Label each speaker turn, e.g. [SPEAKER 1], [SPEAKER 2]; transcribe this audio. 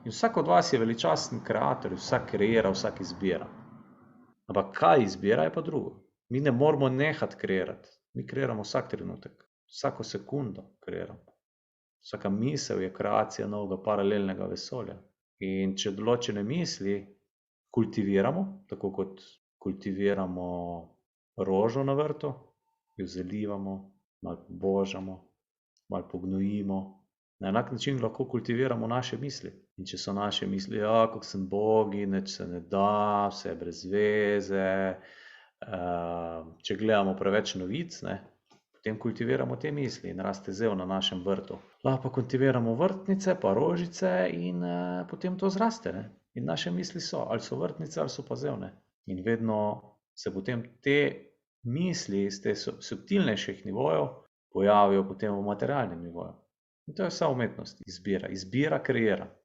[SPEAKER 1] In vsak od vas je veličasten kreator, vsak kreira, vsak izbira. Ampak kaj izbira, je pa drugo. Mi ne moramo nehati kreirati. Mi kreiramo vsak trenutek, vsako sekundo kreiramo. Vsaka misel je kreacija novega paralelnega vesolja. In če določene misli kultiviramo, tako kot kultiviramo rožo na vrtu, jo zalivamo, malo pobožamo, malo pognojimo, na enak način lahko kultiviramo naše misli. In če so naše misli, kako sem bogi, nič se ne da, vse je brez veze, če gledamo preveč novic, potem kultiviramo te misli in raste zel na našem vrtu. Lahko pa kultiviramo vrtnice pa rožice in potem to zraste. In naše misli so, ali so vrtnice ali so pa zel. In vedno se potem te misli iz teh subtilnejših nivojev pojavijo potem v materialnem nivoju. In to je vsa umetnost, izbira. Izbira kreira.